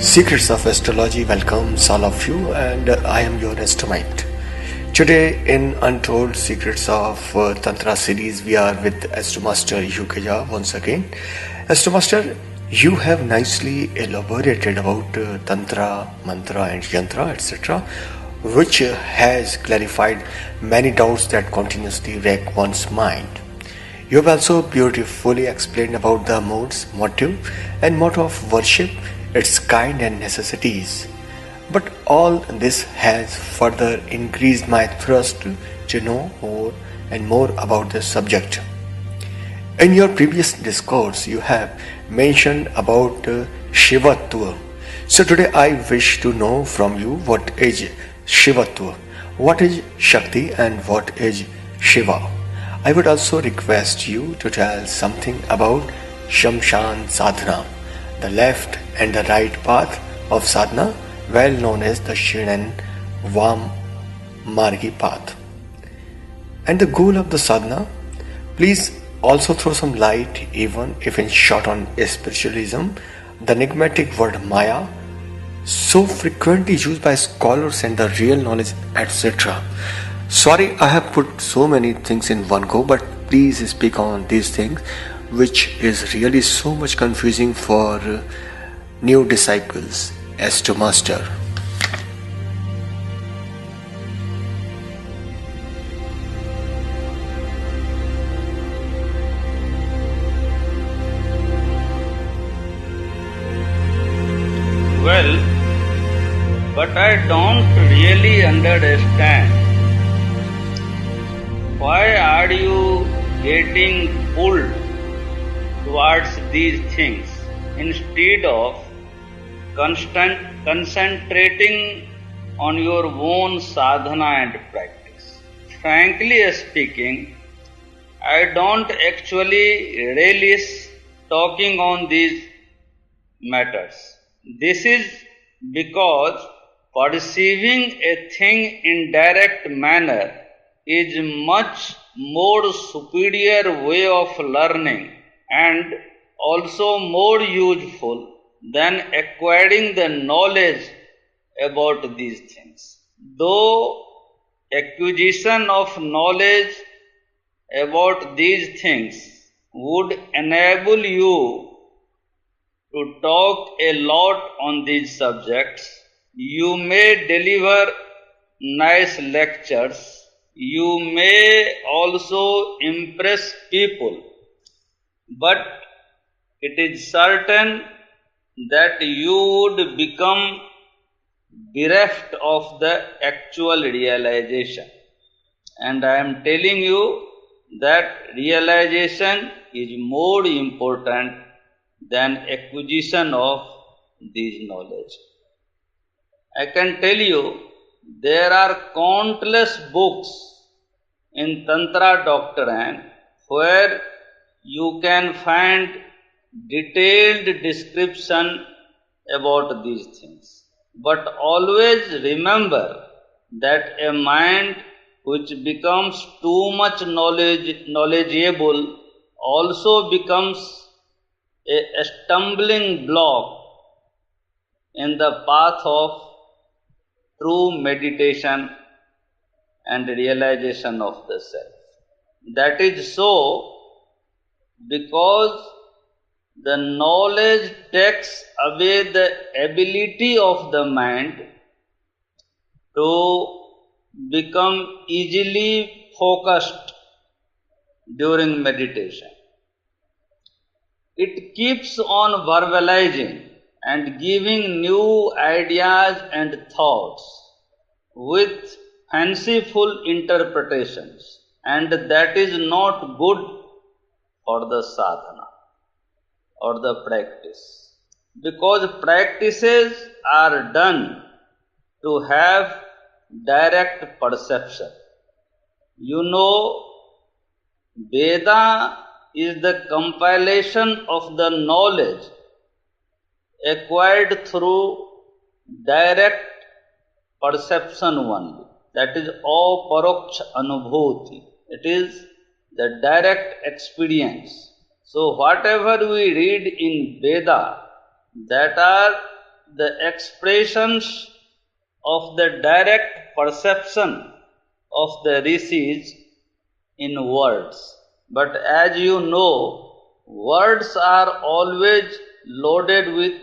Secrets of Astrology welcomes all of you, and I am your Astromite. Today in Untold Secrets of Tantra series, we are with Astromaster Yukeja once again. Astromaster, you have nicely elaborated about Tantra, Mantra and Yantra, etc., which has clarified many doubts that continuously wreck one's mind. You have also beautifully explained about the modes, motive and motto of worship, its kind and necessities. But all this has further increased my thirst to know more and more about the subject. In your previous discourse, you have mentioned about Shivatva. So today I wish to know from you what is Shivatva, what is Shakti and what is Shiva. I would also request you to tell something about Shamshan Sadhana, the left and the right path of sadhana, well known as the Shin and Vam Margi path. And the goal of the sadhana, please also throw some light, even if in short, on spiritualism, the enigmatic word Maya, so frequently used by scholars, and the real knowledge, etc. Sorry, I have put so many things in one go, but please speak on these things, which is really so much confusing for new disciples as to master. Well, but I don't really understand. Why are you getting pulled towards these things instead of concentrating on your own sadhana and practice? Frankly speaking, I don't actually relish talking on these matters. This is because perceiving a thing in direct manner is much more superior way of learning and also more useful than acquiring the knowledge about these things. Though acquisition of knowledge about these things would enable you to talk a lot on these subjects, you may deliver nice lectures, you may also impress people, but it is certain that you would become bereft of the actual realization. And I am telling you that realization is more important than acquisition of these knowledge. I can tell you there are countless books in Tantra doctrine where you can find detailed description about these things. But always remember that a mind which becomes too much knowledgeable also becomes a stumbling block in the path of true meditation and realization of the self. That is so because the knowledge takes away the ability of the mind to become easily focused during meditation. It keeps on verbalizing and giving new ideas and thoughts with fanciful interpretations, and that is not good for the sadhana or the practice, because practices are done to have direct perception. You know, Veda is the compilation of the knowledge acquired through direct perception only. That is aparoksha anubhuti. It is the direct experience. So whatever we read in Veda, that are the expressions of the direct perception of the rishis in words. But as you know, words are always loaded with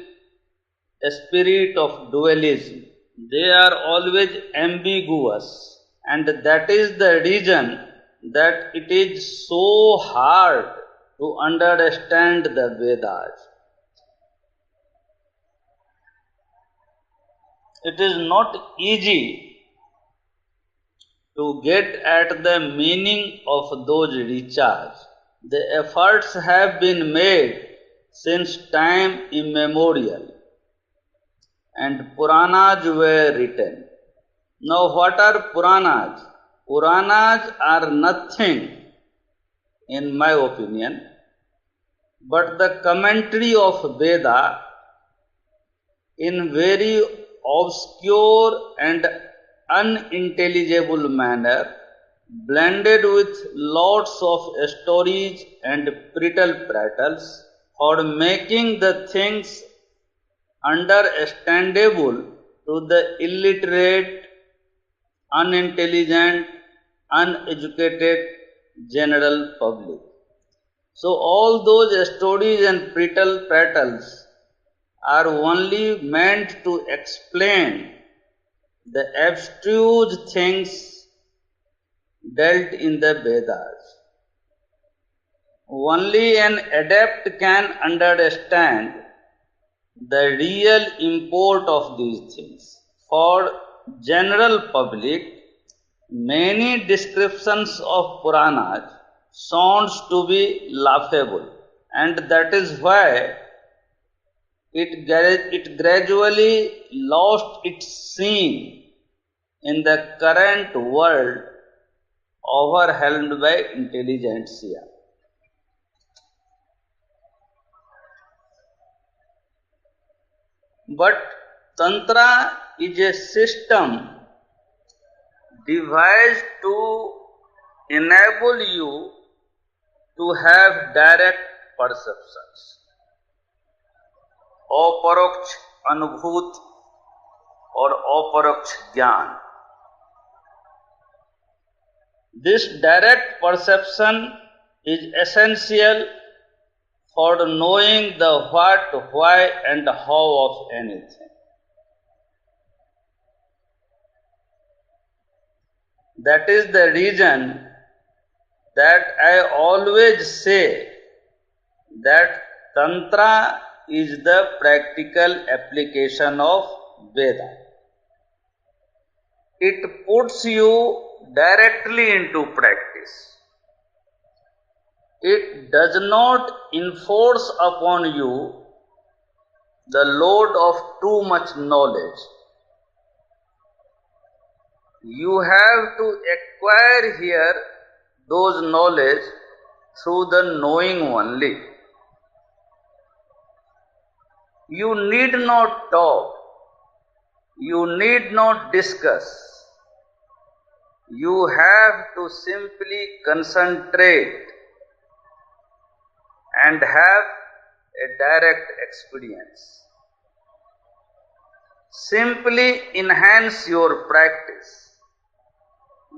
a spirit of dualism. They are always ambiguous, and that is the reason that it is so hard to understand the Vedas. It is not easy to get at the meaning of those riches. The efforts have been made since time immemorial, and Puranas were written. Now, what are Puranas? Puranas are nothing, in my opinion, but the commentary of Veda in very obscure and unintelligible manner, blended with lots of stories and prattle for making the things understandable to the illiterate, unintelligent, uneducated general public. So all those stories and prattles are only meant to explain the abstruse things dealt in the Vedas. Only an adept can understand the real import of these things. For general public, many descriptions of Puranas sounds to be laughable, and that is why it gradually lost its sheen in the current world overwhelmed by intelligentsia. But Tantra is a system devised to enable you to have direct perceptions. अपरोक्ष अनुभूत और अपरोक्ष ज्ञान. This direct perception is essential for knowing the what, why and how of anything. That is the reason that I always say that Tantra is the practical application of Veda. It puts you directly into practice. It does not enforce upon you the load of too much knowledge. You have to acquire here those knowledge through the knowing only. You need not talk. You need not discuss. You have to simply concentrate and have a direct experience. Simply enhance your practice.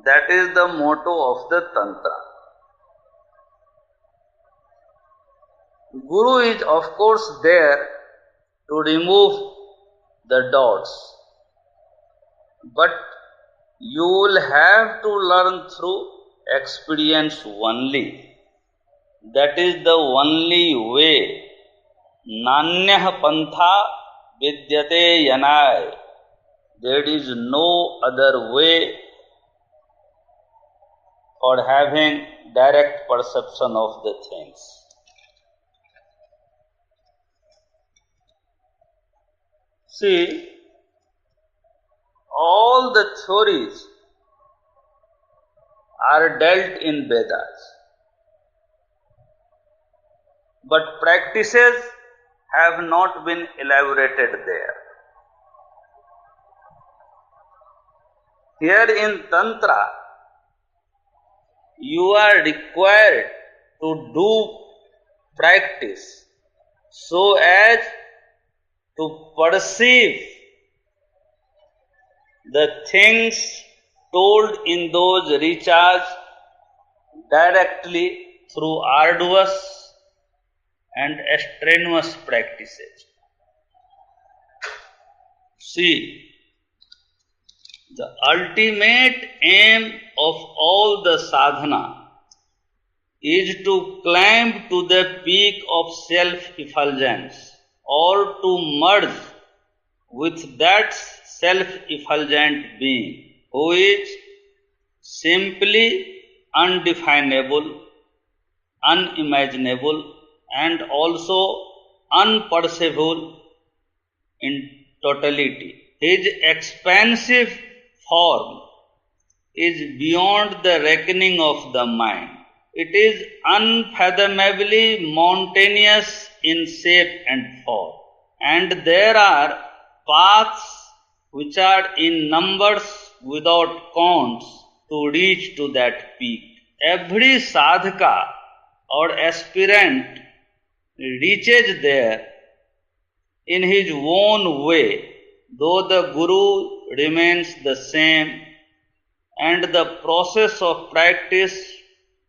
That is the motto of the Tantra. Guru is of course there to remove the doubts, but you will have to learn through experience only. That is the only way. Nanyah pantha vidyate yanai. There is no other way for having direct perception of the things. See, all the theories are dealt in Vedas, but practices have not been elaborated there. Here in Tantra, you are required to do practice so as to perceive the things told in those rechas directly through arduous and strenuous practices. See, the ultimate aim of all the sadhana is to climb to the peak of self-effulgence or to merge with that self-effulgent being who is simply undefinable, unimaginable, and also unperceivable in totality. His expansive form is beyond the reckoning of the mind. It is unfathomably mountainous in shape and form. And there are paths which are in numbers without counts to reach to that peak. Every sadhaka or aspirant reaches there in his own way, though the Guru remains the same and the process of practice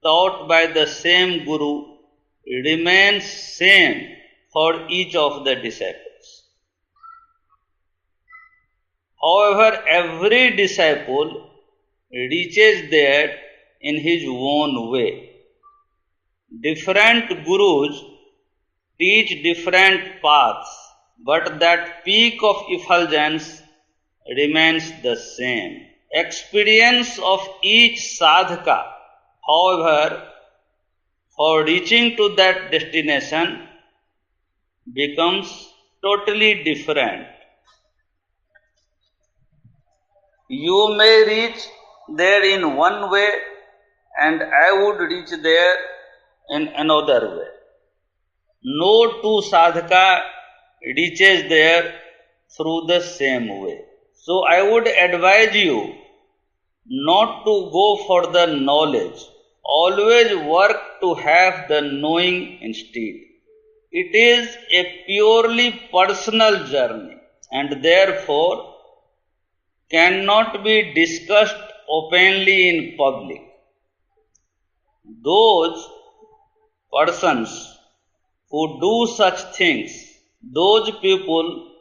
taught by the same Guru remains same for each of the disciples. However, every disciple reaches there in his own way. Different Gurus teach different paths, but that peak of effulgence remains the same. Experience of each sadhaka, however, for reaching to that destination becomes totally different. You may reach there in one way and I would reach there in another way. No two sadhaka reaches there through the same way. So I would advise you not to go for the knowledge. Always work to have the knowing instead. It is a purely personal journey and therefore cannot be discussed openly in public. Those persons who do such things, those people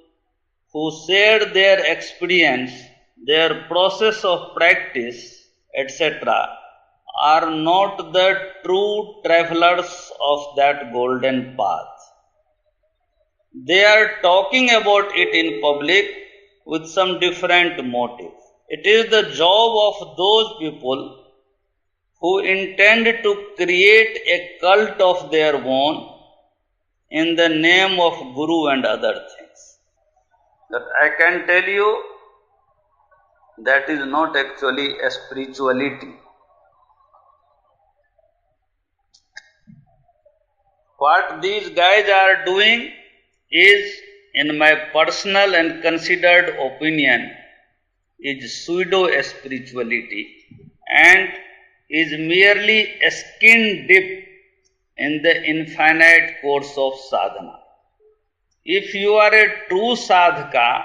who share their experience, their process of practice, etc., are not the true travelers of that golden path. They are talking about it in public with some different motive. It is the job of those people who intend to create a cult of their own in the name of Guru and other things. That I can tell you, that is not actually a spirituality. What these guys are doing is, in my personal and considered opinion, is pseudo-spirituality and is merely a skin dip in the infinite course of sadhana. If you are a true sadhaka,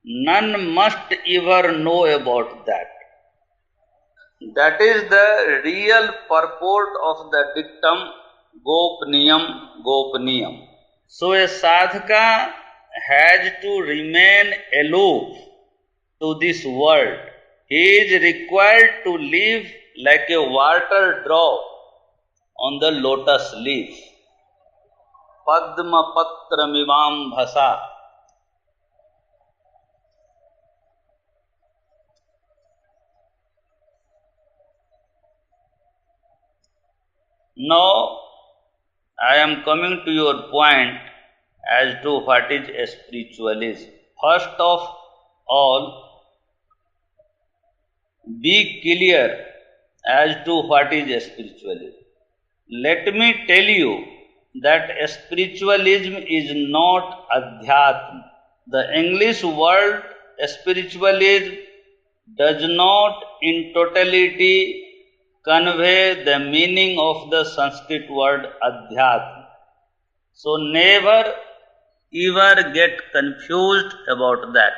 none must ever know about that. That is the real purport of the dictum Gopniyam Gopniyam. So a sadhaka has to remain aloof to this world. He is required to live like a water drop on the lotus leaf. Padma patra mivam bhasa. Now, I am coming to your point as to what is spiritualism. First of all, be clear as to what is spiritualism. Let me tell you that spiritualism is not adhyatma. The English word spiritualism does not in totality convey the meaning of the Sanskrit word adhyatma. So never ever get confused about that.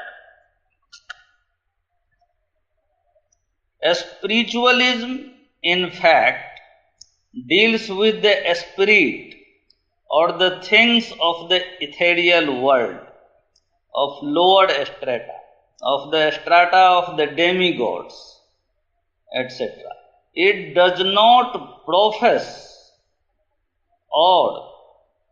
Spiritualism, in fact, deals with the spirit or the things of the ethereal world, of lower strata, of the strata of the demigods, etc. It does not profess or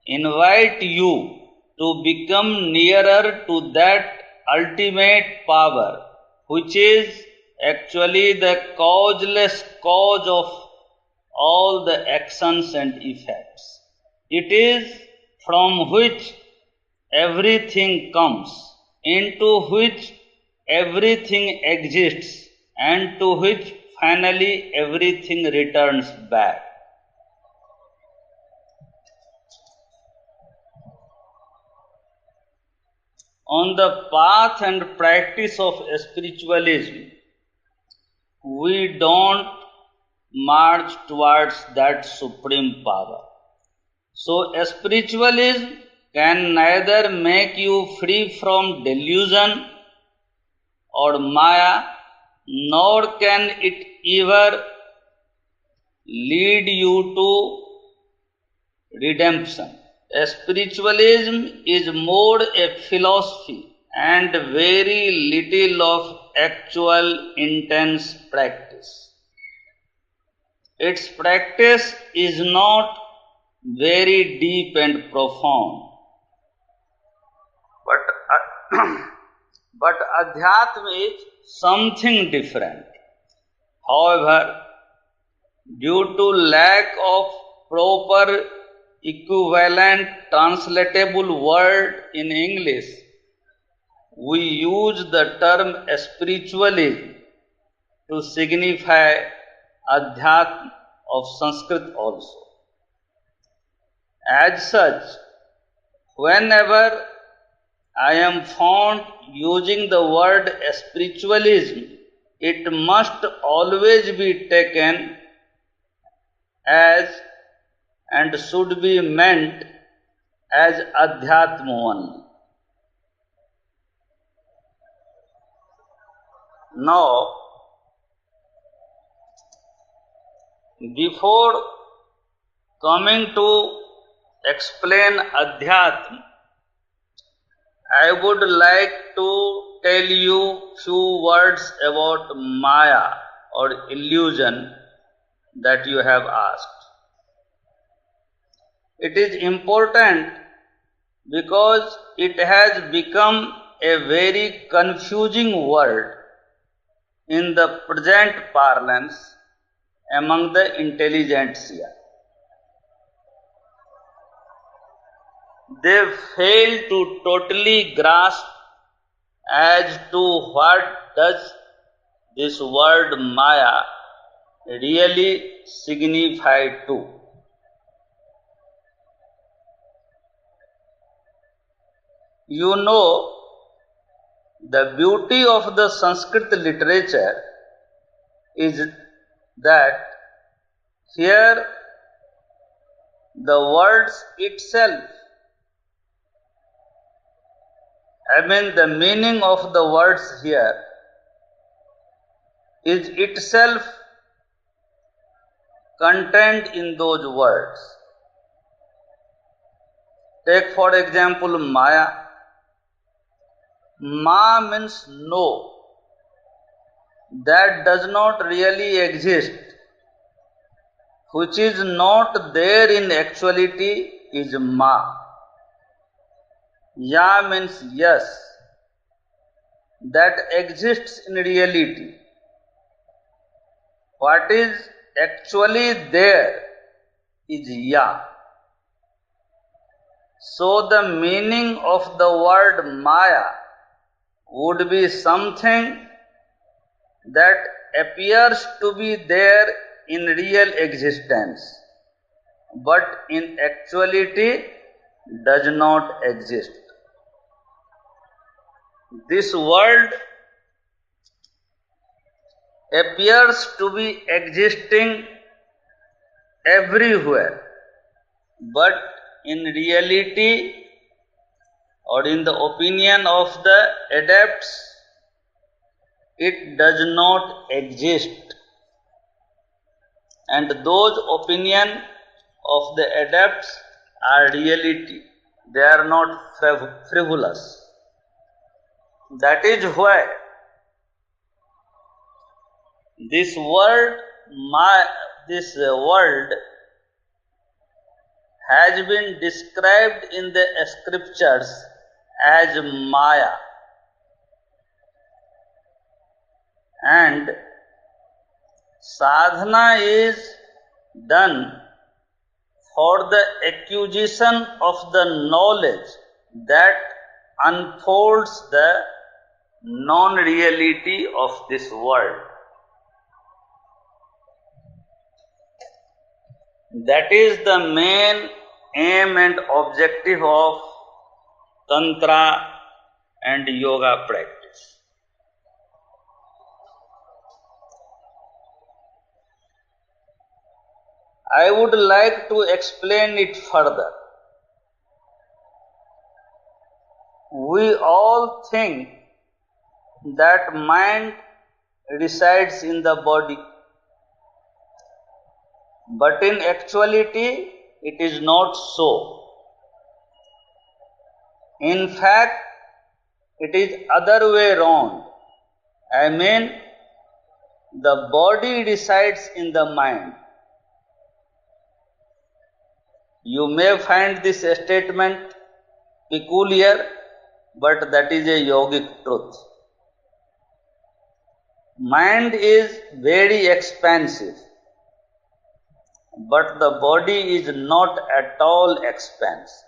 invite you to become nearer to that ultimate power, which is actually the causeless cause of all the actions and effects. It is from which everything comes, into which everything exists, and to which finally everything returns back. On the path and practice of spiritualism, we don't march towards that supreme power. So, spiritualism can neither make you free from delusion or Maya, nor can it ever lead you to redemption. Spiritualism is more a philosophy and very little of actual intense practice. Its practice is not very deep and profound. But Adhyatma is something different. However, due to lack of proper equivalent translatable word in English, we use the term spiritualism to signify Adhyatma of Sanskrit also. As such, whenever I am found using the word spiritualism, it must always be taken as and should be meant as Adhyatma only. Now, before coming to explain Adhyatma, I would like to tell you few words about Maya or illusion that you have asked. It is important because it has become a very confusing word in the present parlance among the intelligentsia. They fail to totally grasp as to what does this word Maya really signify to. You know, the beauty of the Sanskrit literature is that here the words itself, the meaning of the words here is itself contained in those words. Take for example Maya. Ma means no, that does not really exist, which is not there in actuality is Ma. Ya means yes, that exists in reality. What is actually there is Ya. So the meaning of the word Maya would be something that appears to be there in real existence, but in actuality does not exist. This world appears to be existing everywhere, but in reality or in the opinion of the adepts, it does not exist. And those opinions of the adepts are reality. They are not frivolous. That is why this world has been described in the scriptures as Maya, and sadhana is done for the acquisition of the knowledge that unfolds the non-reality of this world. That is the main aim and objective of Tantra and yoga practice. I would like to explain it further. We all think that mind resides in the body, but in actuality it is not so. In fact, it is other way around. I mean, the body resides in the mind. You may find this statement peculiar, but that is a yogic truth. Mind is very expansive, but the body is not at all expansive.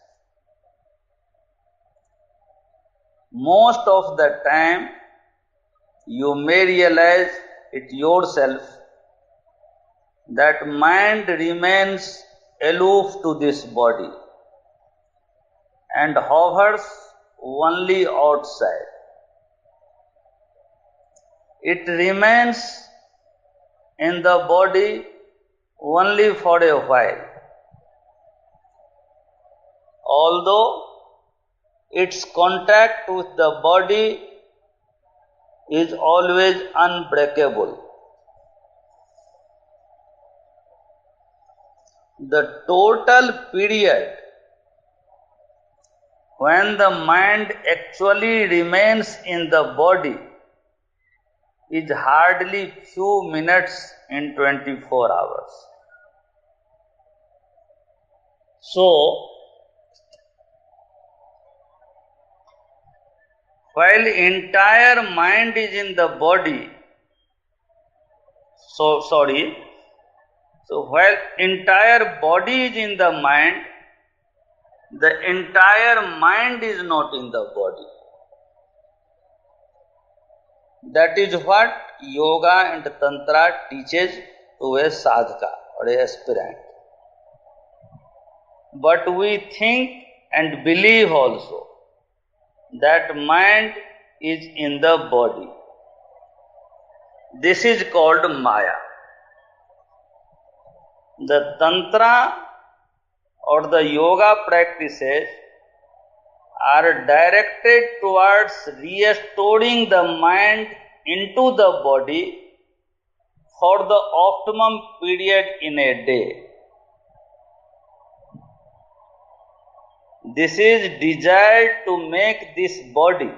Most of the time, you may realize it yourself that mind remains aloof to this body and hovers only outside. It remains in the body only for a while, although its contact with the body is always unbreakable. The total period when the mind actually remains in the body is hardly few minutes in 24 hours. So, while entire mind is in the body, so while entire body is in the mind, the entire mind is not in the body. That is what yoga and tantra teaches to a sadhaka or a aspirant. But we think and believe also that mind is in the body. This is called Maya. The Tantra or the yoga practices are directed towards restoring the mind into the body for the optimum period in a day. This is desired to make this body,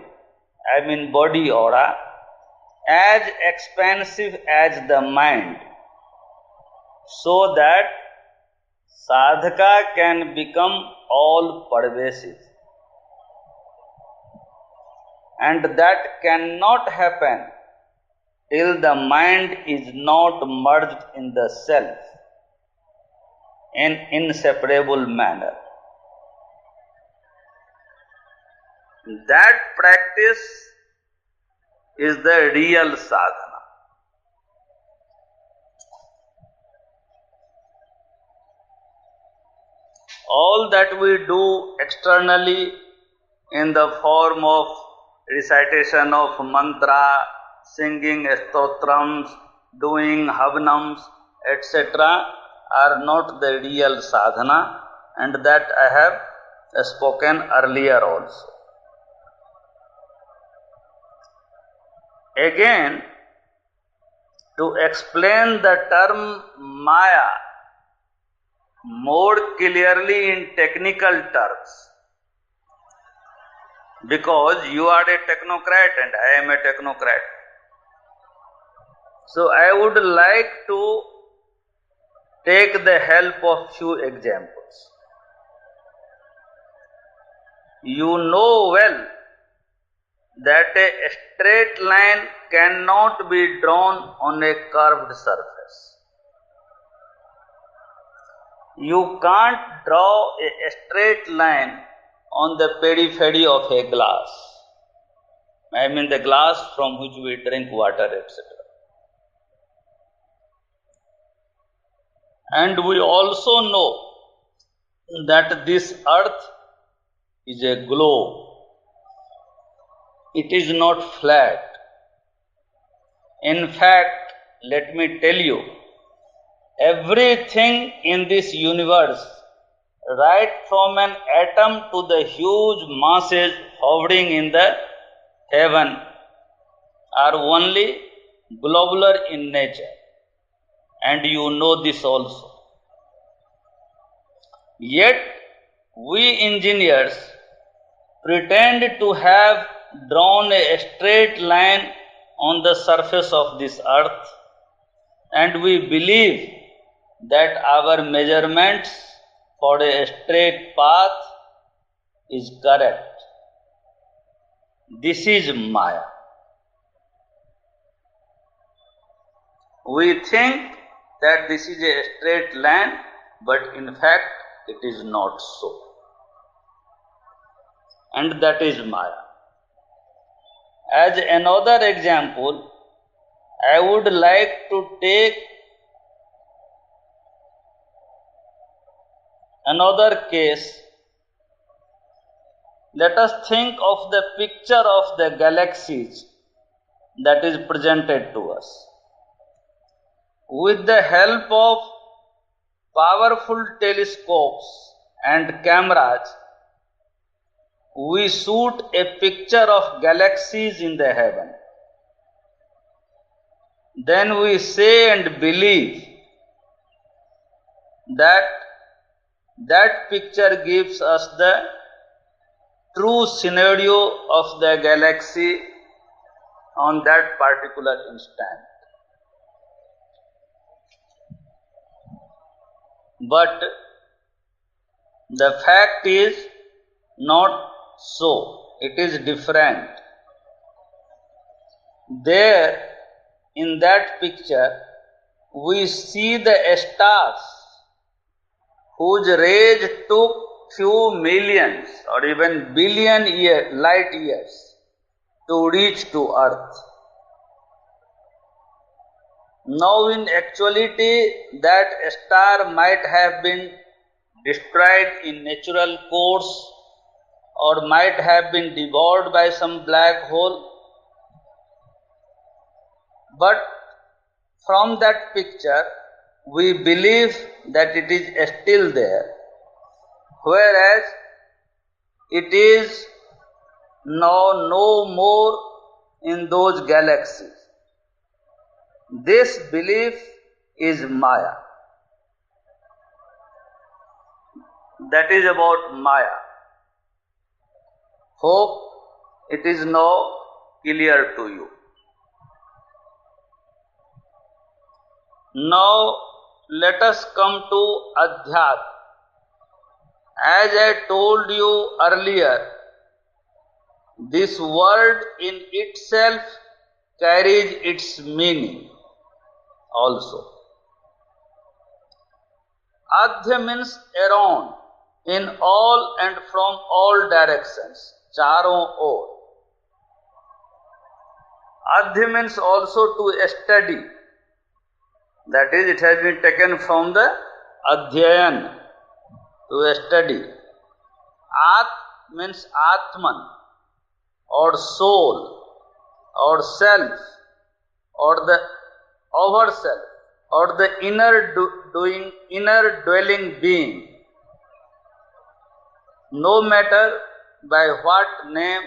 body aura, as expansive as the mind, so that sadhaka can become all pervasive. And that cannot happen till the mind is not merged in the self in inseparable manner. That practice is the real sadhana. All that we do externally in the form of recitation of mantra, singing stotrams, doing havanams, etc. are not the real sadhana, and that I have spoken earlier also. Again, to explain the term Maya more clearly in technical terms, because you are a technocrat and I am a technocrat. So I would like to take the help of few examples. You know well that a straight line cannot be drawn on a curved surface. You can't draw a straight line on the periphery of a glass. I mean the glass from which we drink water, etc. And we also know that this earth is a globe. It is not flat. In fact, let me tell you, everything in this universe, right from an atom to the huge masses hovering in the heaven, are only globular in nature. And you know this also. Yet, we engineers pretend to have drawn a straight line on the surface of this earth, and we believe that our measurements for a straight path is correct. This is Maya. We think that this is a straight line, but in fact it is not so. And that is Maya. As another example, I would like to take another case. Let us think of the picture of the galaxies that is presented to us. With the help of powerful telescopes and cameras, we shoot a picture of galaxies in the heaven. Then we say and believe that that picture gives us the true scenario of the galaxy on that particular instant. But the fact is not so. It is different. There, in that picture, we see the stars whose rays took few millions or even billion light years to reach to Earth. Now in actuality, that star might have been destroyed in natural course or might have been devoured by some black hole. But from that picture, we believe that it is still there, whereas it is now no more in those galaxies. This belief is Maya. That is about Maya. Hope it is now clear to you. Now let us come to Adhyat. As I told you earlier, this word in itself carries its meaning also. Adhya means around, in all and from all directions, charon or. Adhya means also to study. That is, it has been taken from the Adhyayan, to study. At means Atman, or soul, or self, or the overself, or the inner dwelling being. No matter by what name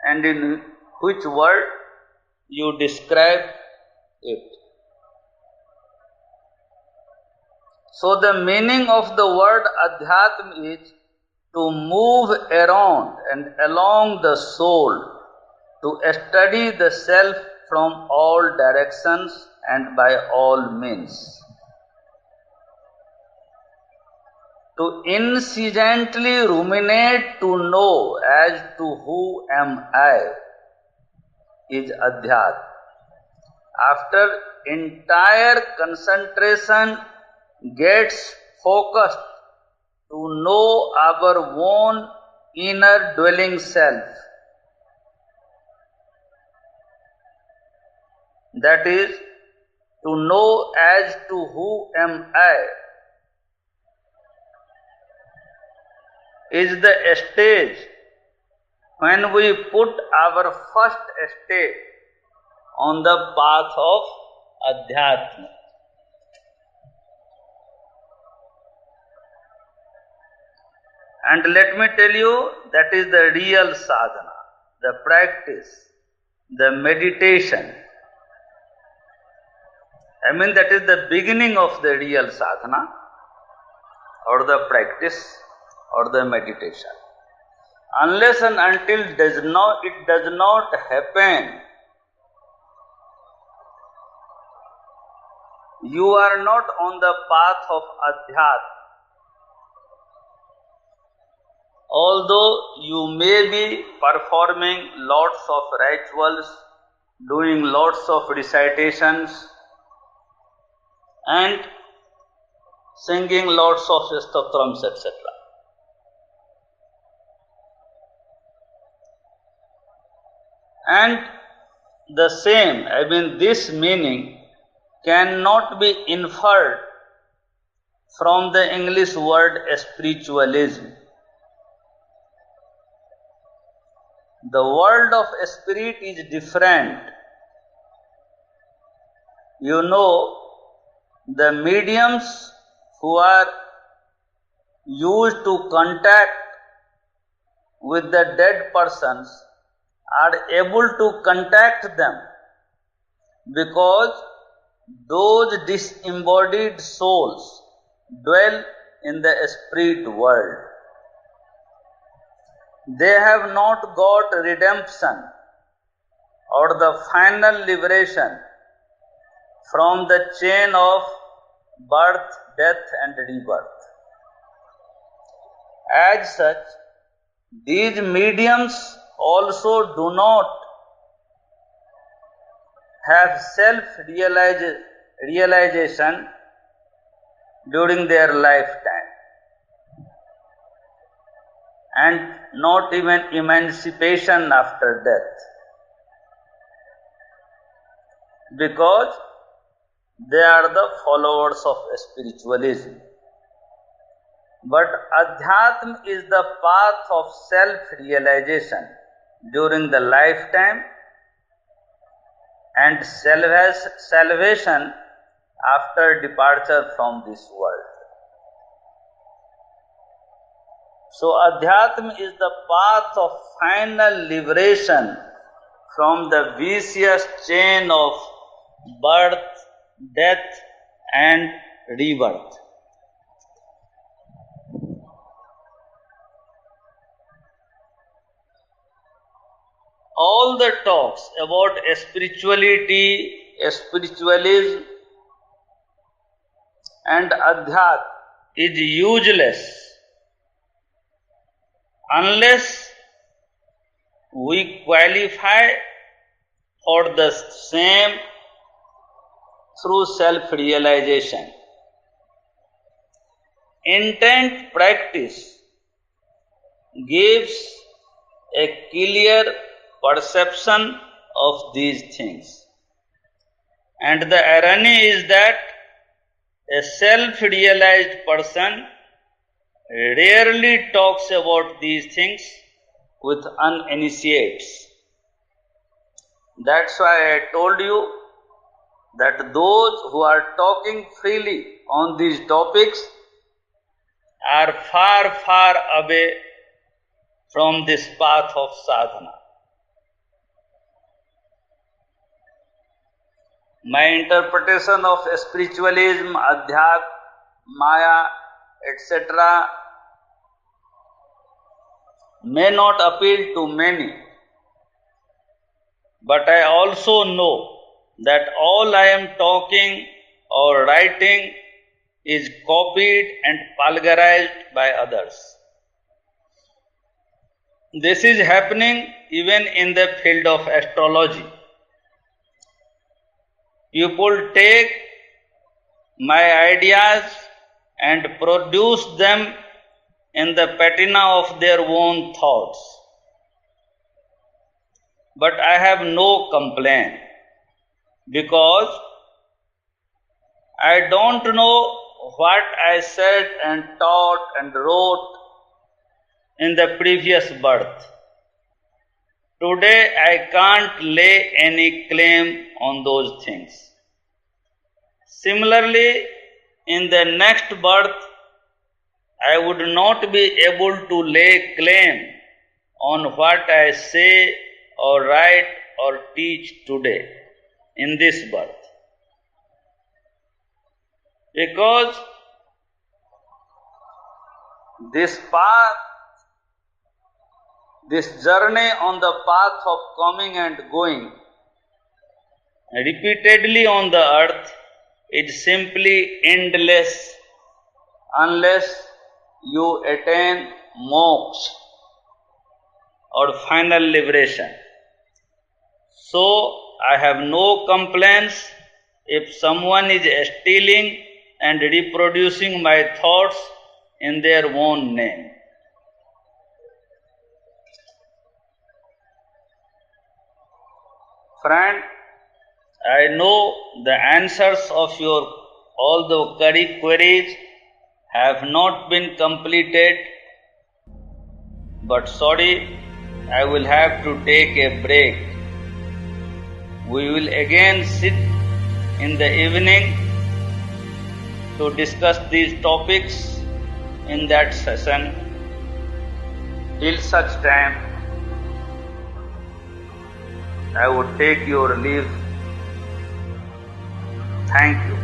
and in which word you describe it. So the meaning of the word Adhyatma is to move around and along the soul, to study the self from all directions and by all means. To incessantly ruminate to know as to who am I is Adhyatma. After entire concentration gets focused to know our own inner dwelling self, that is, to know as to who am I, is the stage when we put our first step on the path of Adhyatma. And let me tell you, that is the real sadhana, the practice, the meditation. That is the beginning of the real sadhana, or the practice, or the meditation. Unless and until it does not happen, you are not on the path of Adhyatma. Although you may be performing lots of rituals, doing lots of recitations, and singing lots of stotrams, etc. And the same, this meaning cannot be inferred from the English word spiritualism. The world of spirit is different. You know, the mediums who are used to contact with the dead persons are able to contact them because those disembodied souls dwell in the spirit world. They have not got redemption or the final liberation from the chain of birth, death and rebirth. As such, these mediums also do not have self-realization during their lifetime, and not even emancipation after death, because they are the followers of spiritualism. But Adhyatma is the path of self-realization during the lifetime and salvation after departure from this world. So Adhyatma is the path of final liberation from the vicious chain of birth, death and rebirth. All the talks about spirituality, spiritualism and Adhyatma is useless unless we qualify for the same through self-realization. Intent practice gives a clear perception of these things. And the irony is that a self-realized person rarely talks about these things with uninitiates. That's why I told you that those who are talking freely on these topics are far, far away from this path of sadhana. My interpretation of spiritualism, adhyatma, maya, etc. may not appeal to many, but I also know that all I am talking or writing is copied and vulgarized by others. This is happening even in the field of astrology. People take my ideas and produce them in the patina of their own thoughts. But I have no complaint, because I don't know what I said and taught and wrote in the previous birth. Today I can't lay any claim on those things. Similarly, in the next birth, I would not be able to lay claim on what I say or write or teach today in this birth. Because this path, this journey on the path of coming and going repeatedly on the earth is simply endless unless you attain moksha or final liberation. So I have no complaints if someone is stealing and reproducing my thoughts in their own name. Friend, I know the answers of your all the queries have not been completed, but sorry, I will have to take a break. We will again sit in the evening to discuss these topics in that session. Till such time, I would take your leave. Thank you.